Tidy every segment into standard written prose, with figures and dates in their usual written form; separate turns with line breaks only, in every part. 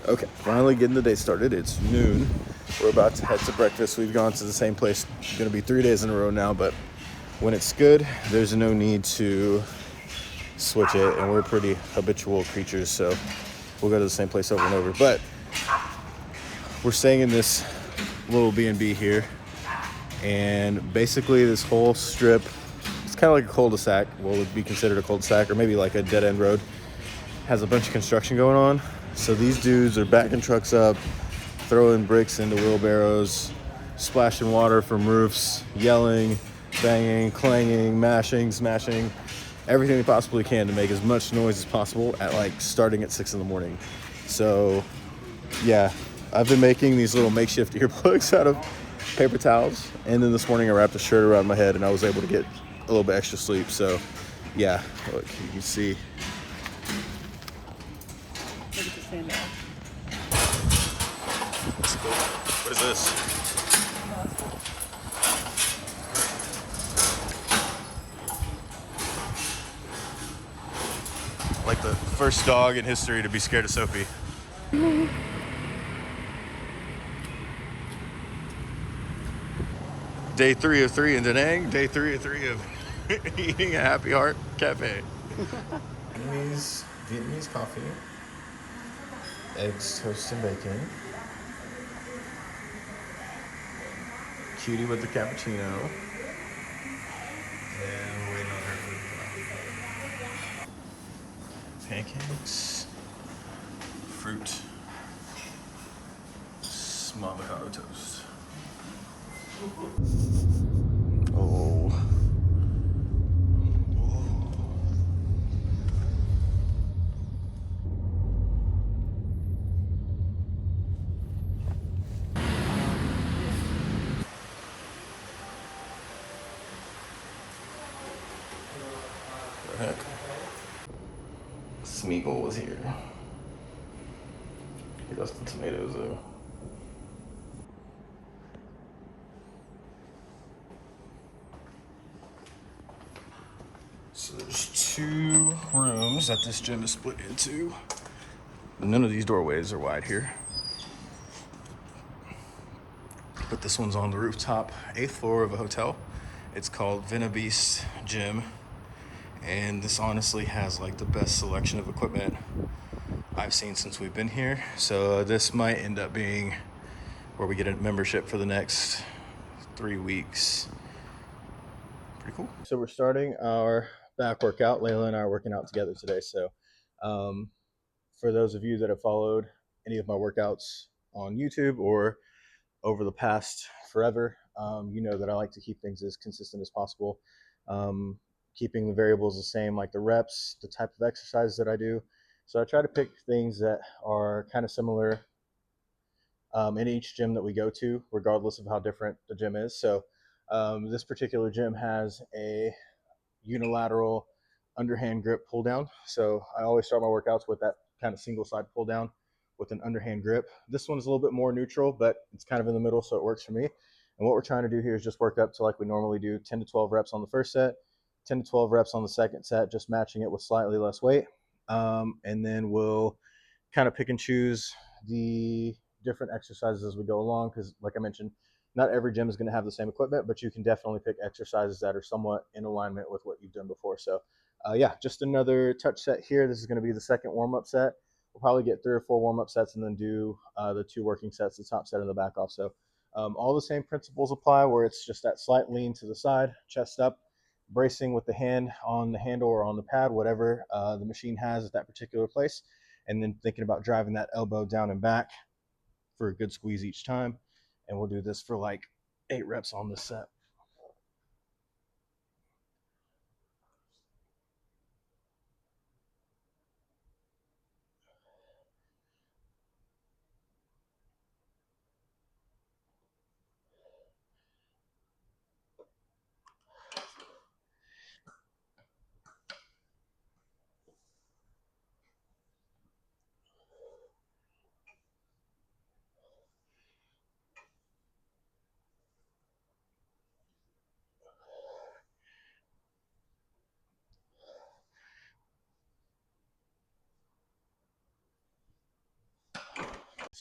Okay, finally getting the day started. It's noon. We're about to head to breakfast. We've gone to the same place. It's going to be 3 days in a row now, but when it's good, there's no need to switch it, and we're pretty habitual creatures, so we'll go to the same place over and over. But we're staying in this little B&B here, and basically this whole strip, it's kind of like a cul-de-sac. Well, it would be considered a cul-de-sac, or maybe like a dead-end road. Has a bunch of construction going on. So these dudes are backing trucks up, throwing bricks into wheelbarrows, splashing water from roofs, yelling, banging, clanging, mashing, smashing, everything they possibly can to make as much noise as possible at starting at 6 in the morning. So yeah, I've been making these little makeshift earplugs out of paper towels, and then this morning I wrapped a shirt around my head and I was able to get a little bit extra sleep. So yeah, look, you can see.
Look at the sand now.
What is this? Like the first dog in history to be scared of Sophie. Day 3 of 3 in Danang. Day 3 of 3 of eating a Happy Heart Cafe. Vietnamese coffee, eggs, toast, and bacon. Cutie with the cappuccino. And we're waiting on her food. Pancakes, fruit, small avocado toast. Oh. What the heck? Smeagol was here. He lost the tomatoes though. So there's 2 rooms that this gym is split into. None of these doorways are wide here. But this one's on the rooftop, 8th floor of a hotel. It's called Beast Gym. And this honestly has like the best selection of equipment I've seen since we've been here. So this might end up being where we get a membership for the next 3 weeks. Pretty cool. So we're starting our back workout. Layla and I are working out together today. So for those of you that have followed any of my workouts on YouTube or over the past forever, you know that I like to keep things as consistent as possible. Keeping the variables the same, like the reps, the type of exercises that I do. So I try to pick things that are kind of similar in each gym that we go to, regardless of how different the gym is. So this particular gym has a unilateral underhand grip pull down. So I always start my workouts with that kind of single side pull down with an underhand grip. This one's a little bit more neutral, but it's kind of in the middle, so it works for me. And what we're trying to do here is just work up to like we normally do, 10 to 12 reps on the first set, 10 to 12 reps on the second set, just matching it with slightly less weight. And then we'll kind of pick and choose the different exercises as we go along, because like I mentioned, not every gym is going to have the same equipment, but you can definitely pick exercises that are somewhat in alignment with what you've done before. So yeah, just another touch set here. This is going to be the second warm-up set. We'll probably get 3 or 4 warm-up sets and then do the 2 working sets, the top set and the back off. So all the same principles apply, where it's just that slight lean to the side, chest up, bracing with the hand on the handle or on the pad, whatever the machine has at that particular place, and then thinking about driving that elbow down and back for a good squeeze each time. And we'll do this for like 8 reps on this set.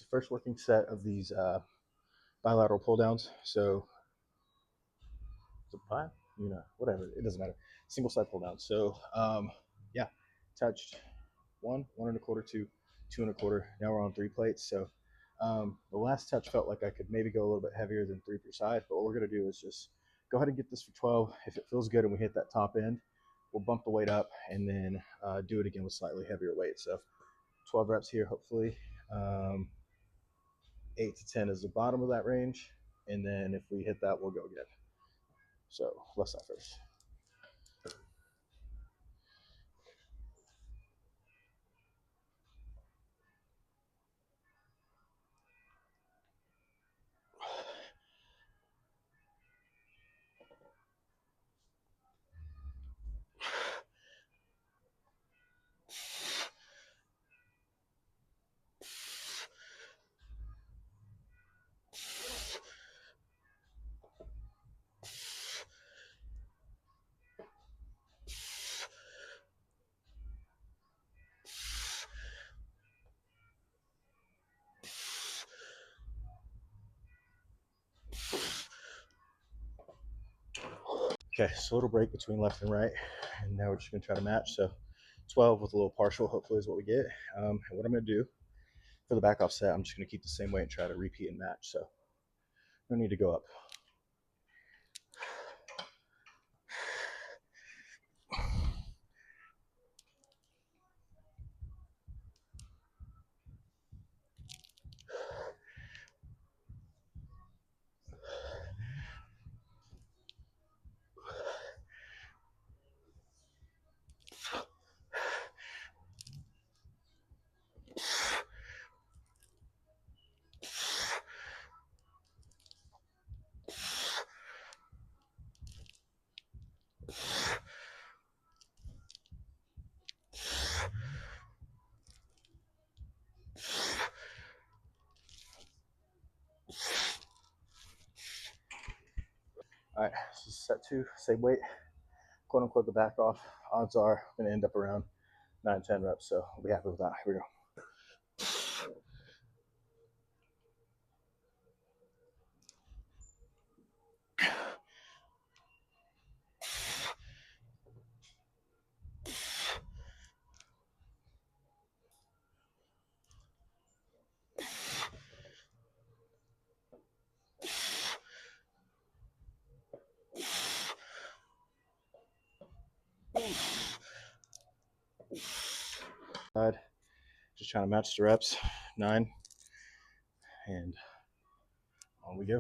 the first working set of these bilateral pull downs. So is it five? Whatever. It doesn't matter. Single side pull down. So yeah, touched one and a quarter, two and a quarter. Now we're on 3 plates. So the last touch felt like I could maybe go a little bit heavier than 3 per side. But what we're gonna do is just go ahead and get this for 12. If it feels good and we hit that top end, we'll bump the weight up and then do it again with slightly heavier weight. So 12 reps here, hopefully. 8 to 10 is the bottom of that range. And then if we hit that, we'll go again. So left side first. Okay, so a little break between left and right. And now we're just gonna try to match. So 12 with a little partial, hopefully is what we get. And what I'm gonna do for the back off set, I'm just gonna keep the same weight and try to repeat and match. So no need to go up. All right, so set 2, same weight, quote unquote the back off. Odds are I'm gonna end up around 9, 10 reps. So I'll be happy with that. Here we go. Just trying to match the reps. 9, and on we go.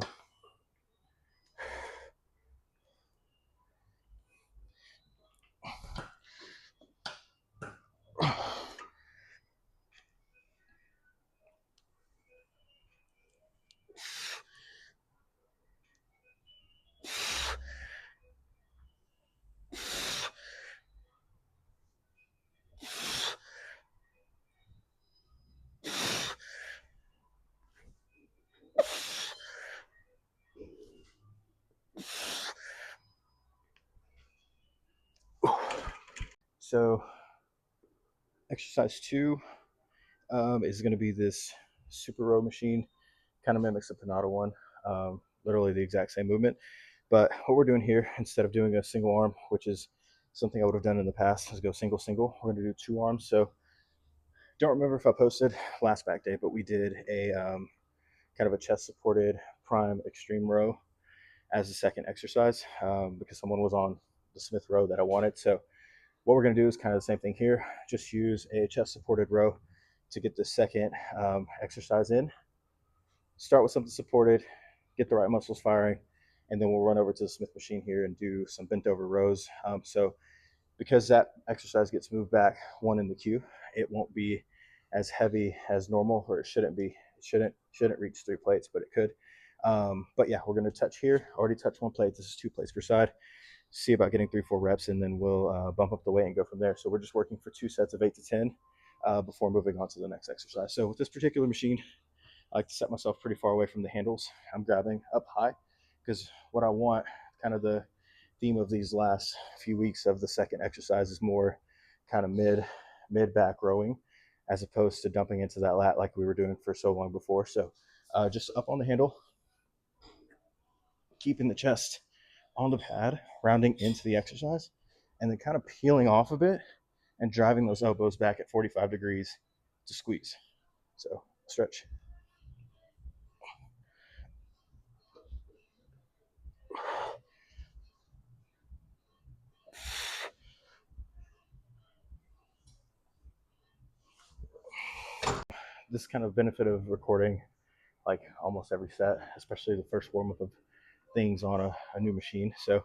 So exercise 2 is going to be this super row machine. Kind of mimics the Panada one. Literally the exact same movement. But what we're doing here, instead of doing a single arm, which is something I would have done in the past, is go single, single. We're going to do 2 arms. So don't remember if I posted last back day, but we did a kind of a chest supported prime extreme row as a second exercise because someone was on the Smith row that I wanted. So what we're going to do is kind of the same thing here. Just use a chest supported row to get the second exercise in. Start with something supported, get the right muscles firing, and then we'll run over to the Smith machine here and do some bent over rows. So because that exercise gets moved back 1 in the queue, it won't be as heavy as normal, or it shouldn't be. It shouldn't reach 3 plates, but it could. But yeah, we're going to touch here. Already touched 1 plate. This is 2 plates per side. See about getting 3, 4 reps, and then we'll bump up the weight and go from there. So we're just working for 2 sets of 8 to 10 before moving on to the next exercise. So with this particular machine, I like to set myself pretty far away from the handles. I'm grabbing up high because what I want, kind of the theme of these last few weeks of the second exercise, is more kind of mid back rowing. as opposed to dumping into that lat like we were doing for so long before. So just up on the handle, keeping the chest on the pad, rounding into the exercise, and then kind of peeling off a bit and driving those elbows back at 45 degrees to squeeze. So stretch. This kind of benefit of recording like almost every set, especially the first warm up of things on a new machine. So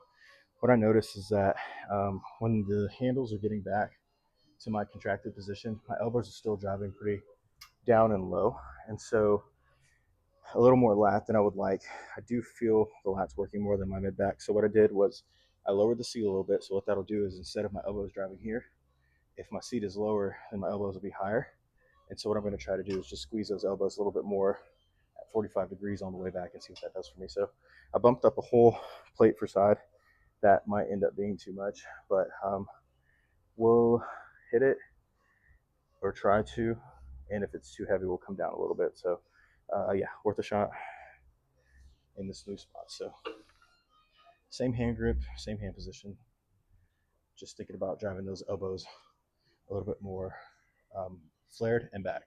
what I noticed is that when the handles are getting back to my contracted position, my elbows are still driving pretty down and low. And so a little more lat than I would like. I do feel the lat's working more than my mid back. So what I did was I lowered the seat a little bit. So what that'll do is instead of my elbows driving here, if my seat is lower, then my elbows will be higher. And so what I'm going to try to do is just squeeze those elbows a little bit more at 45 degrees on the way back and see what that does for me. So I bumped up a whole plate for side. That might end up being too much, but we'll hit it or try to. And if it's too heavy, we'll come down a little bit. So yeah, worth a shot in this new spot. So same hand grip, same hand position. Just thinking about driving those elbows a little bit more flared and back.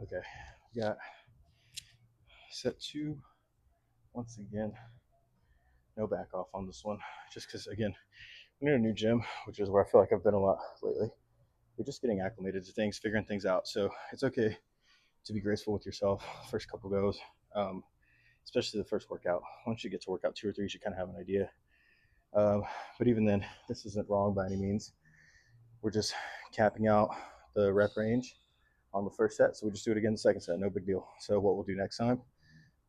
Okay, got set 2. Once again, no back off on this one, just because again, I'm in a new gym, which is where I feel like I've been a lot lately. You're just getting acclimated to things, figuring things out. So it's okay to be graceful with yourself first couple goes, especially the first workout. Once you get to workout 2 or 3, you should kind of have an idea. But even then, this isn't wrong by any means. We're just capping out the rep range on the first set. So we just do it again the second set, no big deal. So what we'll do next time,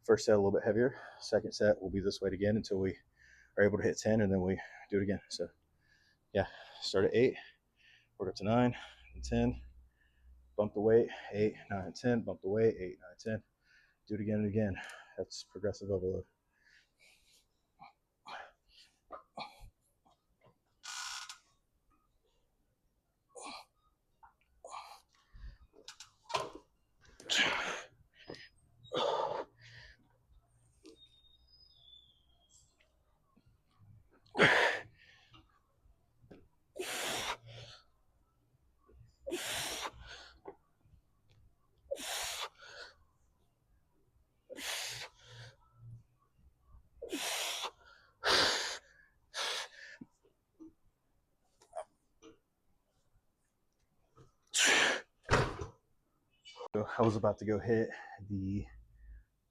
first set a little bit heavier, second set will be this weight again until we are able to hit 10, and then we do it again. So yeah, start at 8, work up to 9 and 10, bump the weight, 8, 9, and 10, bump the weight, 8, 9, 10, do it again and again. That's progressive overload. So I was about to go hit the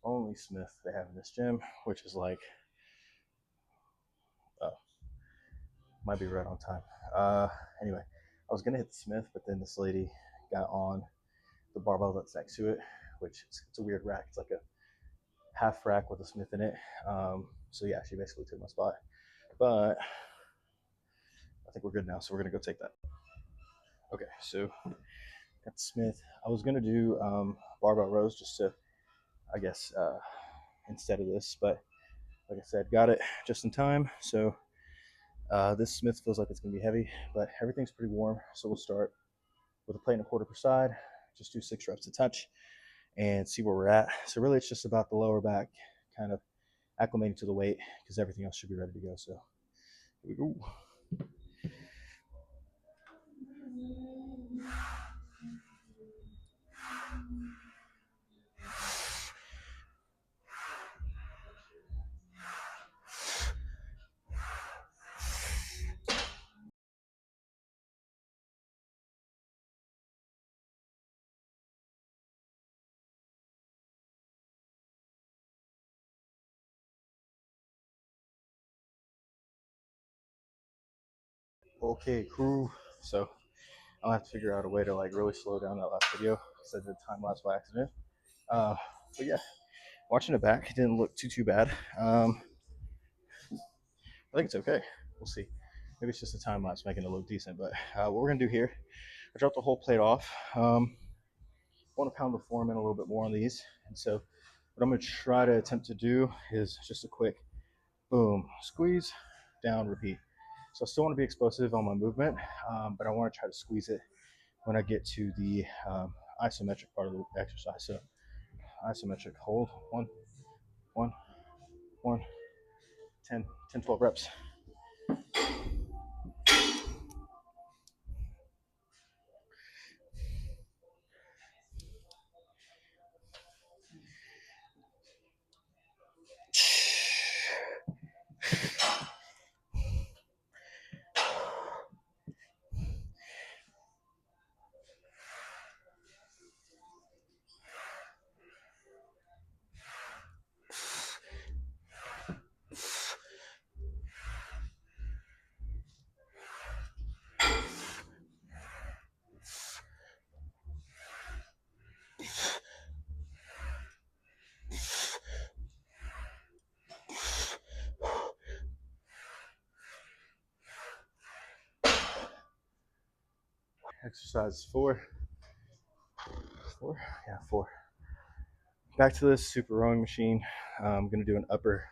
only Smith they have in this gym, which is like, oh, might be right on time. Anyway, I was gonna hit the Smith, but then this lady got on the barbell that's next to it, which it's a weird rack. It's like a half rack with a Smith in it. So yeah, she basically took my spot. But I think we're good now, so we're gonna go take that. Okay, so got Smith. I was gonna do barbell rows just to, I guess, instead of this, but like I said, got it just in time. So this Smith feels like it's gonna be heavy, but everything's pretty warm. So we'll start with a plate and a quarter per side. Just do 6 reps to touch and see where we're at. So really, it's just about the lower back kind of acclimating to the weight because everything else should be ready to go. So here we go. Okay, crew. So I'll have to figure out a way to like really slow down that last video because I did time lapse by accident. Uh, but yeah, watching it back, it didn't look too bad. I think it's okay. We'll see. Maybe it's just a time lapse making it look decent. But what we're gonna do here, I dropped the whole plate off. Want to pound the form in a little bit more on these, and so what I'm gonna try to attempt to do is just a quick boom, squeeze, down, repeat. So I still want to be explosive on my movement, but I want to try to squeeze it when I get to the isometric part of the exercise. So isometric hold, one, one, 10, 12 reps. Exercise four. Back to this super rowing machine. I'm gonna do an upper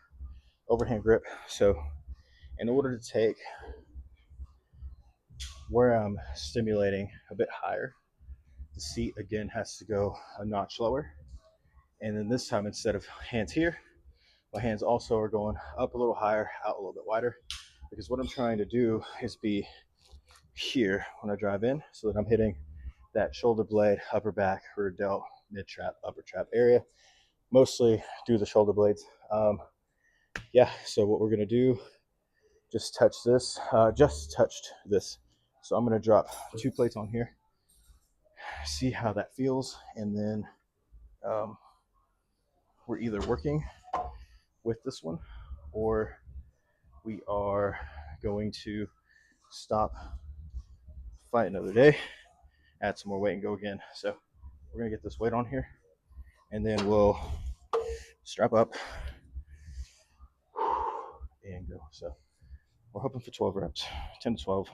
overhand grip. So in order to take where I'm stimulating a bit higher, the seat again has to go a notch lower. And then this time, instead of hands here, my hands also are going up a little higher, out a little bit wider. Because what I'm trying to do is be here when I drive in so that I'm hitting that shoulder blade, upper back, rear delt, mid trap, upper trap area. Mostly do the shoulder blades. Yeah, so what we're gonna do, just touch this, just touched this. So I'm gonna drop 2 plates on here, see how that feels, and then um, we're either working with this one or we are going to stop, fight another day, add some more weight and go again. So we're gonna get this weight on here and then we'll strap up and go. So we're hoping for 12 reps, 10 to 12.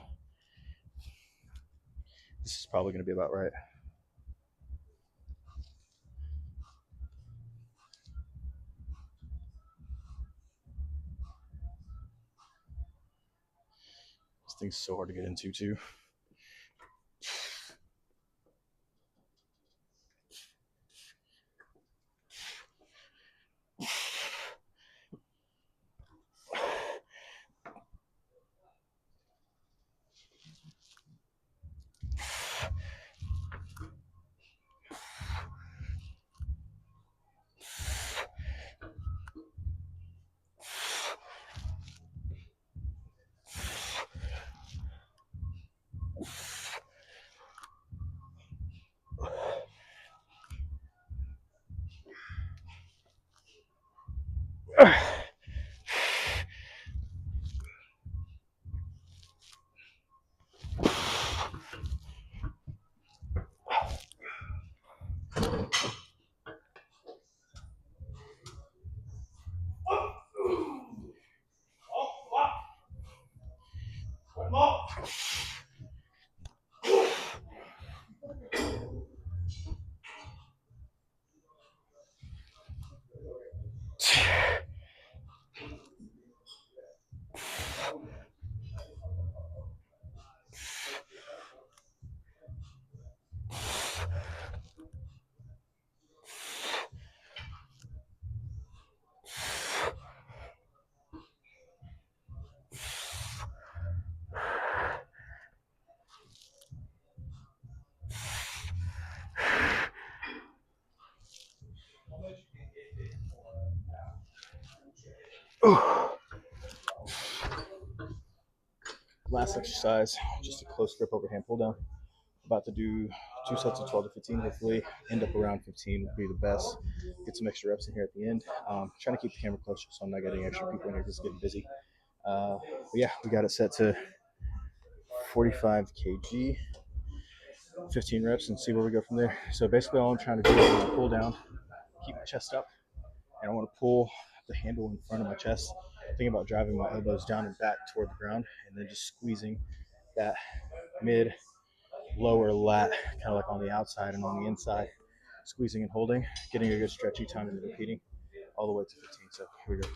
This is probably gonna be about right. This thing's so hard to get into too. Last exercise, just a close grip overhand pull down. About to do 2 sets of 12 to 15. Hopefully, end up around 15 would be the best. Get some extra reps in here at the end. Trying to keep the camera closer so I'm not getting extra people in here because it's getting busy. But yeah, we got it set to 45 kg, 15 reps, and see where we go from there. So basically all I'm trying to do is pull down, keep my chest up, and I want to pull the handle in front of my chest, thinking about driving my elbows down and back toward the ground, and then just squeezing that mid lower lat, kind of like on the outside and on the inside, squeezing and holding, getting a good stretchy time and repeating all the way to 15. So here we go.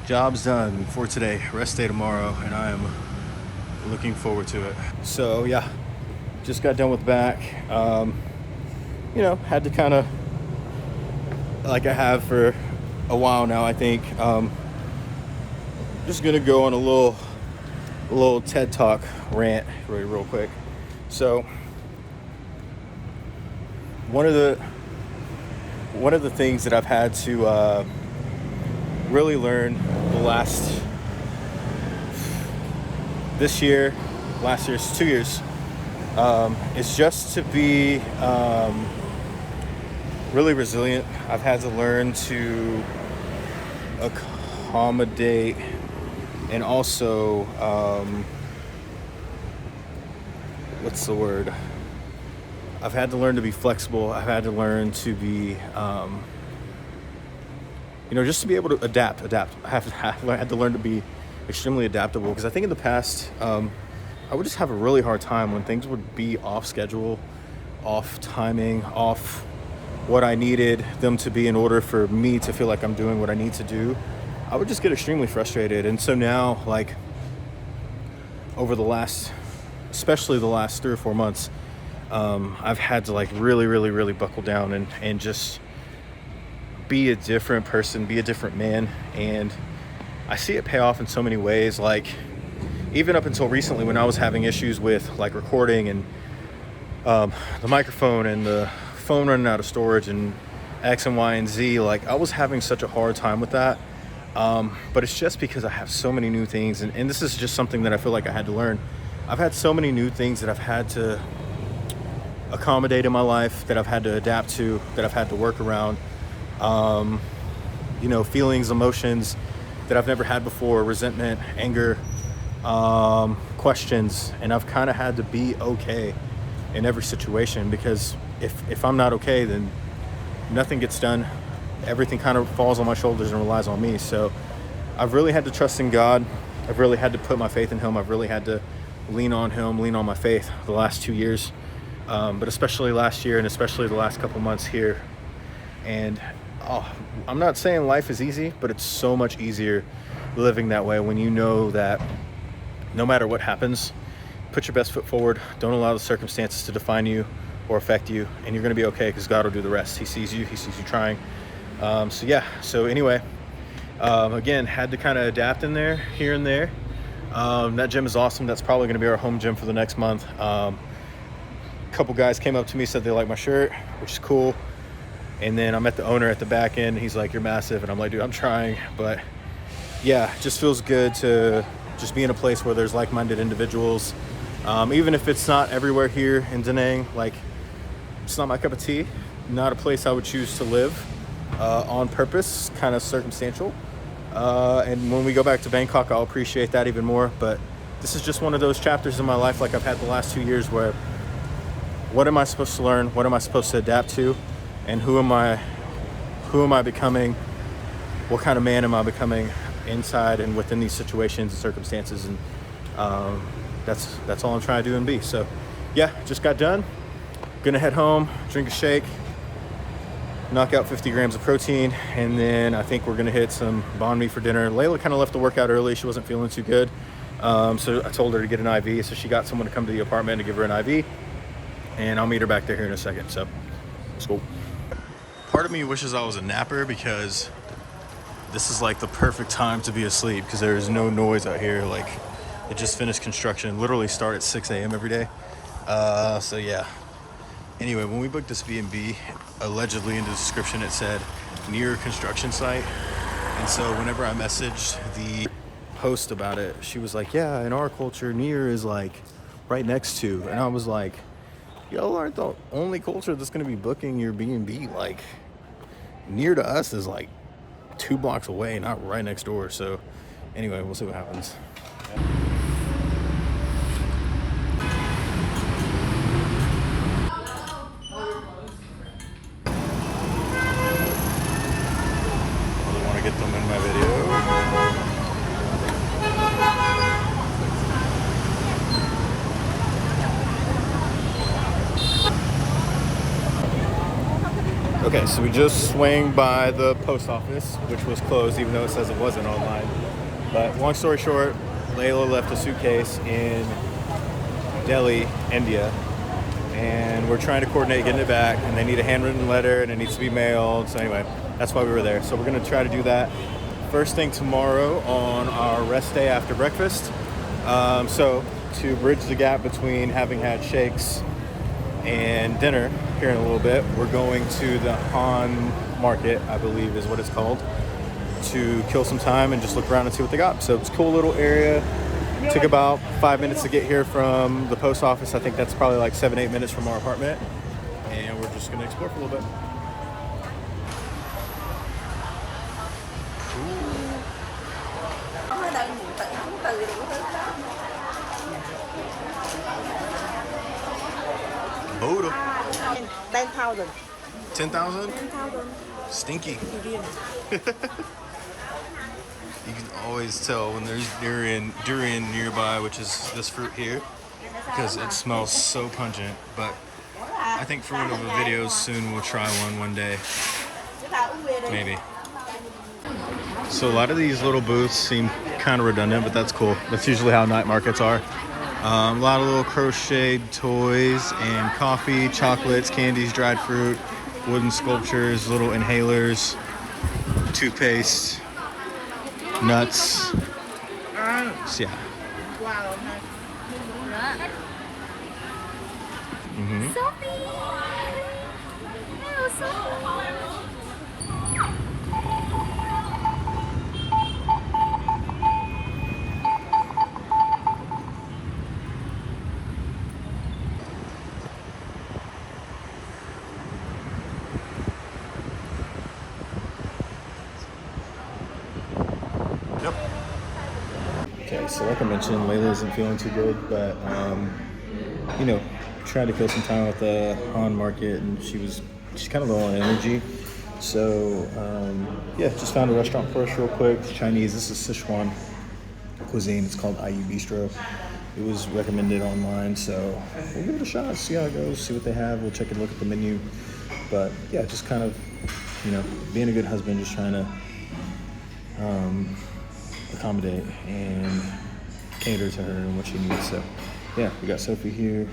Job's done for today. Rest day tomorrow, and I am looking forward to it. So yeah, just got done with back. Had to kind of, like I have for a while now, I think. Just gonna go on a little TED Talk rant real quick. So one of the things that I've had to really learn the last 2 years, is just to be really resilient. I've had to learn to accommodate and also, what's the word? I've had to learn to be flexible. I've had to learn to be, just to be able to adapt. I had to learn to be extremely adaptable, because I think in the past, I would just have a really hard time when things would be off schedule, off timing, off what I needed them to be in order for me to feel like I'm doing what I need to do. I would just get extremely frustrated. And so now, like, over especially the last 3 or 4 months, I've had to like really, really, really buckle down and just be a different person, be a different man. And I see it pay off in so many ways. Like, even up until recently, when I was having issues with like recording and the microphone and the phone running out of storage and X and Y and Z, like, I was having such a hard time with that. But it's just because I have so many new things, and this is just something that I feel like I had to learn. I've had so many new things that I've had to accommodate in my life, that I've had to adapt to, that I've had to work around. Feelings, emotions that I've never had before, resentment, anger, questions, and I've kind of had to be okay in every situation, because if I'm not okay, then nothing gets done. Everything kind of falls on my shoulders and relies on me. So I've really had to trust in God. I've really had to put my faith in Him. I've really had to lean on Him, lean on my faith the last 2 years, but especially last year, and especially the last couple months here. And I'm not saying life is easy, but it's so much easier living that way when you know that no matter what happens, put your best foot forward. Don't allow the circumstances to define you or affect you, and you're going to be okay, because God will do the rest. He sees you trying. So anyway, again, had to kind of adapt in there, here and there. That gym is awesome. That's probably going to be our home gym for the next month. A couple guys came up to me, said they like my shirt, which is cool. And then I met the owner at the back end. He's like, "You're massive." And I'm like, "Dude, I'm trying." But yeah, it just feels good to just be in a place where there's like-minded individuals. Even if it's not everywhere here in Danang, like, it's not my cup of tea, not a place I would choose to live on purpose, kind of circumstantial. And when we go back to Bangkok, I'll appreciate that even more. But this is just one of those chapters in my life, like I've had the last 2 years, where what am I supposed to learn? What am I supposed to adapt to? And who am I becoming? What kind of man am I becoming inside and within these situations and circumstances? And that's all I'm trying to do and be. So yeah, just got done. Gonna head home, drink a shake, knock out 50 grams of protein, and then I think we're gonna hit some banh mi for dinner. Layla kind of left the workout early. She wasn't feeling too good. So I told her to get an IV. So she got someone to come to the apartment to give her an IV, and I'll meet her back there here in a second. So let's go. Part of me wishes I was a napper because this is like the perfect time to be asleep because there is no noise out here. Like, it just finished construction. Literally start at 6 a.m. every day. So yeah. Anyway, when we booked this B&B, allegedly in the description it said near construction site. And so whenever I messaged the host about it, she was like, yeah, in our culture, near is like right next to. And I was like, y'all aren't the only culture that's gonna be booking your B&B. Like, near to us is like 2 blocks away, not right next door. So anyway, we'll see what happens. I want to get them in my video. Okay, so we just swung by the post office, which was closed, even though it says it wasn't online. But long story short, Layla left a suitcase in Delhi, India, and we're trying to coordinate getting it back, and they need a handwritten letter, and it needs to be mailed. So anyway, that's why we were there. So we're gonna try to do that first thing tomorrow on our rest day after breakfast. So to bridge the gap between having had shakes and dinner here in a little bit, we're going to the Han Market, I believe is what it's called, to kill some time and just look around and see what they got. So it's a cool little area. Took about 5 minutes to get here from the post office. I think that's probably like 7-8 minutes from our apartment. And we're just gonna explore for a little bit. Buddha.
10,000.
10,000?
10,000.
Stinky. You can always tell when there's durian nearby, which is this fruit here, because it smells so pungent. But I think for one of the videos soon we'll try one day. Maybe. So a lot of these little booths seem kind of redundant, but that's cool. That's usually how night markets are. A lot of little crocheted toys and coffee, chocolates, candies, dried fruit, wooden sculptures, little inhalers, toothpaste, nuts. So yeah. Mm-hmm.
Sophie! Hello, Sophie!
Yep. Okay, so like I mentioned, Layla isn't feeling too good, but you know, tried to kill some time at the Han Market, and she's kind of low on energy. So yeah, just found a restaurant for us real quick. It's Chinese. This is Sichuan cuisine. It's called IU Bistro. It was recommended online, so we'll give it a shot. See how it goes. See what they have. We'll check and look at the menu. But yeah, just kind of, you know, being a good husband, just trying to accommodate and cater to her and what she needs. So yeah, we got Sophie here.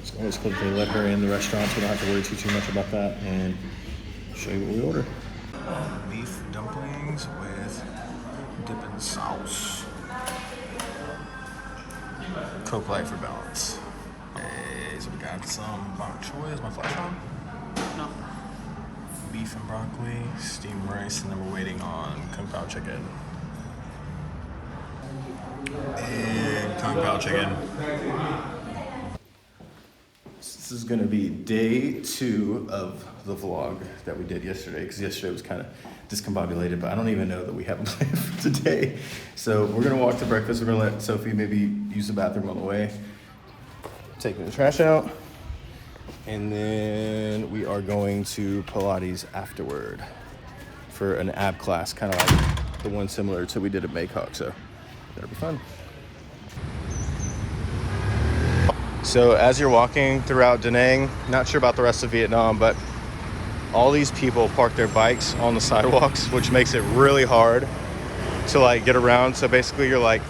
It's always cool that they let her in the restaurant, so we don't have to worry too much about that, and show you what we order. Beef dumplings with dipping sauce. Coke Light for balance. Okay, so we got some bok choy. Is my flash on? No. Beef and broccoli, steamed rice, and then we're waiting on Kung Pao chicken. And Kung Pao chicken. This is gonna be day 2 of the vlog that we did yesterday, because yesterday was kind of discombobulated, but I don't even know that we have a plan for today. So we're gonna walk to breakfast. We're gonna let Sophie maybe use the bathroom on the way, taking the trash out, and then we are going to Pilates afterward for an ab class, kind of like the one similar to we did at Maycock, so that'll be fun. So as you're walking throughout Danang, not sure about the rest of Vietnam, but all these people park their bikes on the sidewalks, which makes it really hard to like get around. So basically you're like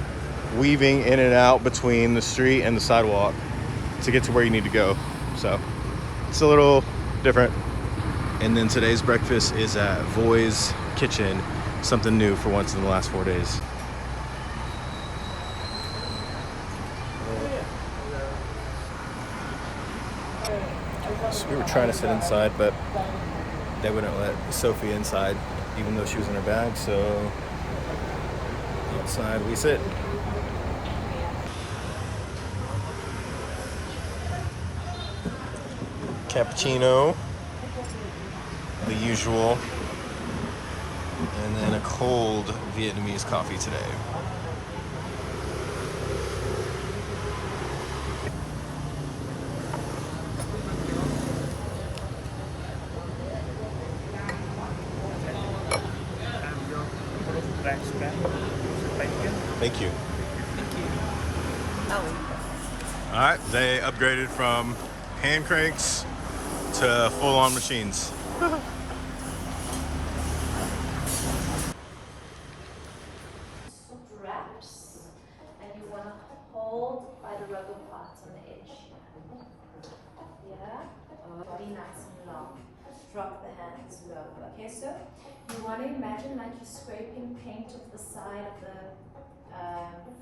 weaving in and out between the street and the sidewalk to get to where you need to go. So it's a little different. And then today's breakfast is at Voi's Kitchen, something new for once in the last 4 days. So we were trying to sit inside, but they wouldn't let Sophie inside, even though she was in her bag. So outside we sit. Cappuccino, the usual, and then a cold Vietnamese coffee today. Thank you. All right, they upgraded from hand cranks to full-on machines.
Straps, and you want to hold by the rubber parts on the edge. Yeah, body nice and long. Drop the hands low. Okay, so you want to imagine like you're scraping paint off the side of the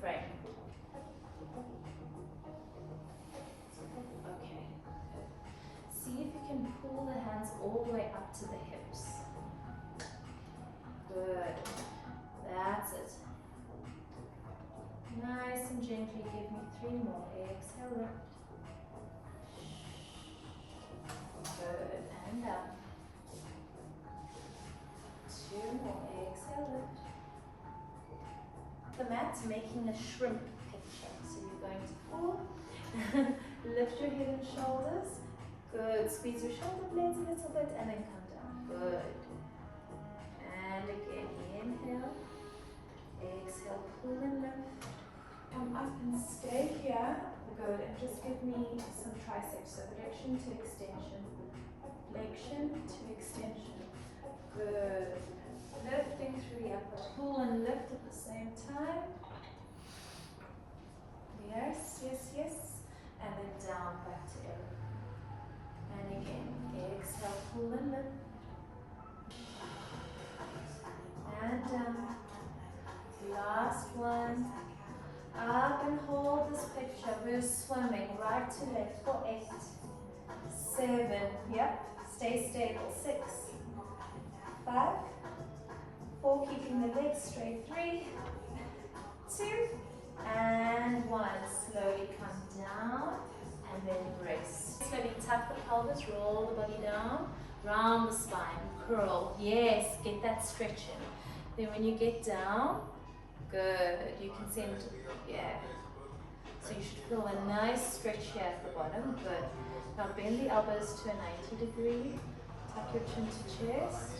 frame. Okay. See if you can pull the hands all the way up to the hips. Good. That's it. Nice and gently give me 3 more. Exhale, lift. Good, and down. 2 more. Exhale, lift. The mat's making a shrimp picture. So you're going to pull, lift your head and shoulders. Good. Squeeze your shoulder blades a little bit and then come down. Good. And again, inhale. Exhale, pull and lift. Come up and stay here. Good. And just give me some triceps. So flexion to extension. Flexion to extension. Good. Lifting through the upper. Pull and lift at the same time. Yes, yes, yes. And then down back to air. And again. Exhale, pull and lift. And down. Last one. Up and hold this picture. We're swimming right to left for 8, 7. Yep. Stay stable. 6, 5, 4. Keeping the legs straight. 3, 2, and 1. Slowly come down and then rest. Slowly tuck the pelvis. Roll the body down. Round the spine. Curl. Yes. Get that stretch in. Then when you get down. Good. You can send, yeah. So you should feel a nice stretch here at the bottom. Good. Now bend the elbows to a 90 degree. Tuck your chin to chest.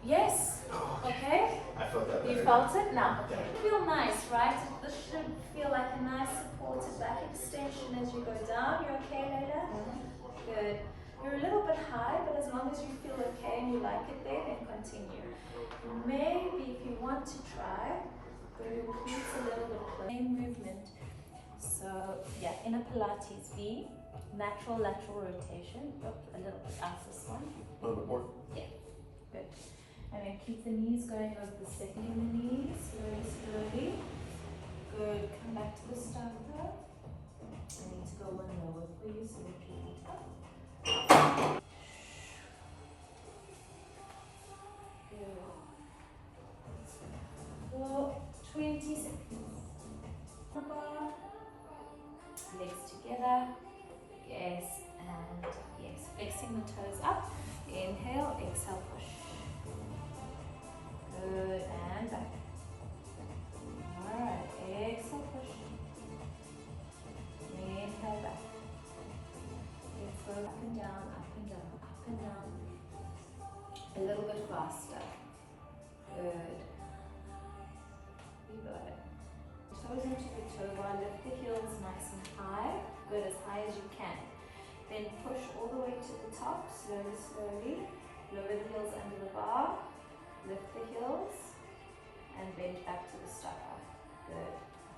Yes. Okay.
I felt that.
You felt it? Now. Okay. Feel nice, right? This should feel like a nice supported back extension as you go down. You okay, Layla? Good. You're a little bit high, but as long as you feel okay and you like it there, then continue. Maybe if you want to try, go to your glutes a little bit. Same movement. So yeah, in a Pilates V, natural lateral rotation. A little bit out this one.
A little bit more.
Yeah, good. And then keep the knees going over the second in the knees, slowly, slowly. Good. Come back to the start though. I need to go one lower for you, so lift your feet up. Good. For 20 seconds. Legs together. Yes, and yes. Flexing the toes up. Inhale, exhale, push. Good, and back. Alright, exhale, push. Inhale, back. Let's go toes into the toe bar, lift the heels nice and high, good, as high as you can. Then push all the way to the top, slowly, slowly. Lower the heels under the bar, lift the heels, and bend back to the stopper. Good.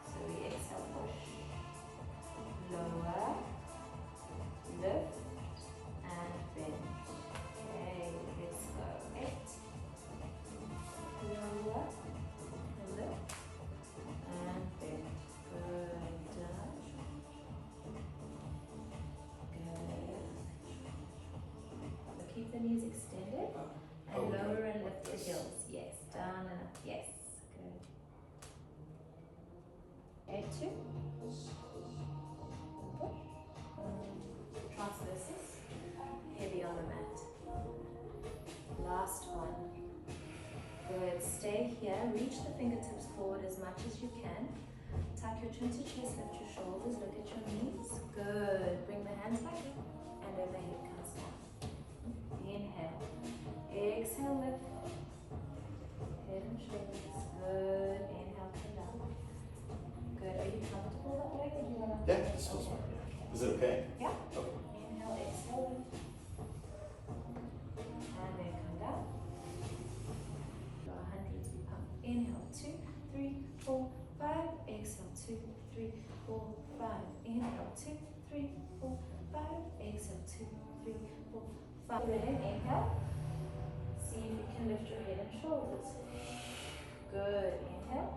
So we exhale, push, lower, lift, and bend. Okay, let's go. 8. Lower, lift, and bend. Good. Down. Good. So keep the knees extended. And lower and lift the heels. Yes. Down and up. Yes. Good. 8, 2. Transverses. Heavy on the mat. Last one. Good. Stay here. Reach the fingertips forward as much as you can. Tuck your chin to chest. Lift your shoulders. Look at your knees. Good. Bring the hands back up. And overhead comes down. Inhale. Exhale, lift. Head and shoulders. Good. Inhale, come down. Good. Are you comfortable that way, or do you want to?
Yeah, this feels fine. Is it okay?
Yeah.
Okay.
Inhale, exhale, lift. And then come down. Go 100 to pump. Inhale, 2, 3, 4, 5. Exhale, 2, 3, 4, 5. Inhale, 2, 3, 4, 5. Exhale, 2, 3, 4, 5. Then inhale. See if you can lift your head and shoulders. Good. Inhale.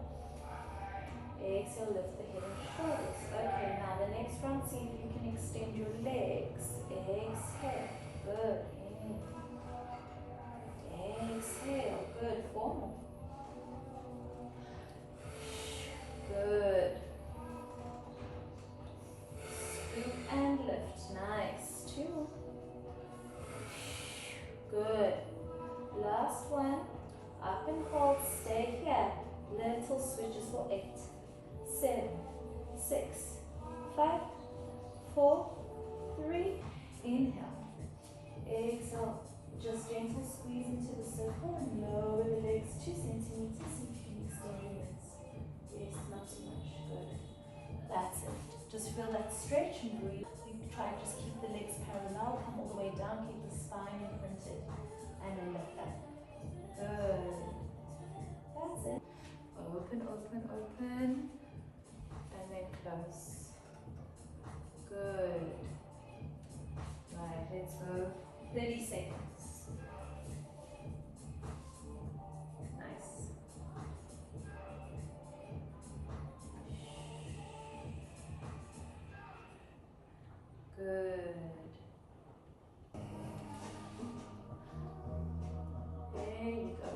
Exhale, lift the head and shoulders. Okay, now the next round, see if you can extend your legs. Exhale. Good. Exhale. Good. 4 more. Good. Scoop and lift. Nice. 2. Good. Last one. Up and hold. Stay here. Little switches for 8, 7, 6, 5, 4, 3. Inhale. Exhale. Just gentle squeeze into the circle and lower the legs 2 centimeters. See if you can extend your legs. Yes, not too much. Good. That's it. Just feel that stretch and breathe. You try and just keep the legs parallel. Come all the way down. Keep the spine imprinted. And then lift that. Good. That's it. Open, open, open. And then close. Good. Right, let's go. 30 seconds. Nice. Good. There you go.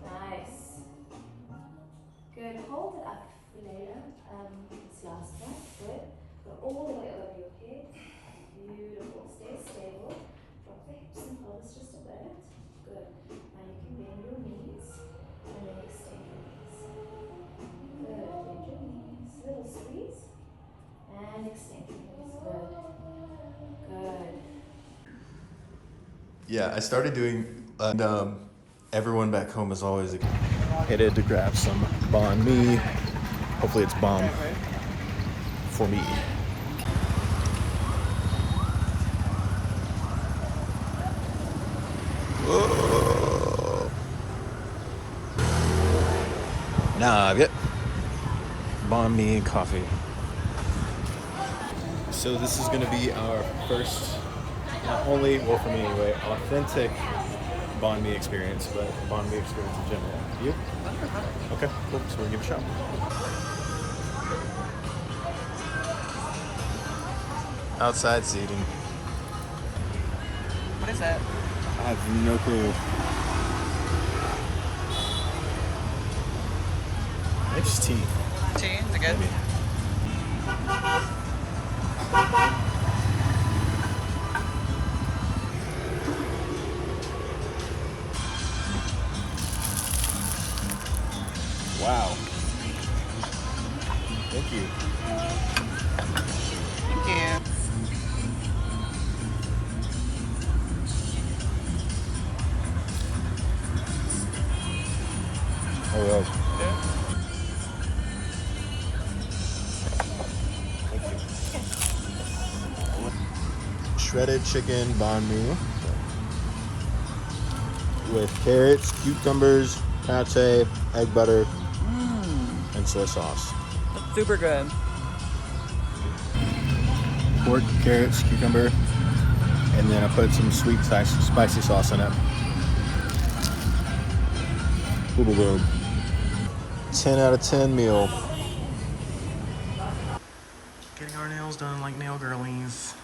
Nice. Good. Hold it up for later. This last one. Good. Go all the way over your head. Beautiful. Stay stable. Drop the hips and pelvis just a bit. Good. Now you can bend your knees and then extend your knees. Good. Bend your knees. Little squeeze. And extend your knees. Good. Good.
Yeah, I started doing, and everyone back home is always headed to grab some banh mi. Hopefully it's bomb for me. Whoa. Nah, yep. Banh mi and coffee. So this is gonna be our first, not only, well for me anyway, authentic banh mi experience, but banh mi experience in general. You? Okay, cool. So we'll give it a shot. Outside seating.
What is that?
I have no clue. It's tea.
Tea? Is it good?
Maybe. Wow. Thank you.
Thank you.
Oh, yeah. shredded chicken banh mi with carrots, cucumbers, pate, egg butter, and soy sauce.
That's super good.
Pork, carrots, cucumber, and then I put some sweet spicy sauce in it. Boom, boom, boom. 10 out of 10 meal. Getting our nails done like nail girlies.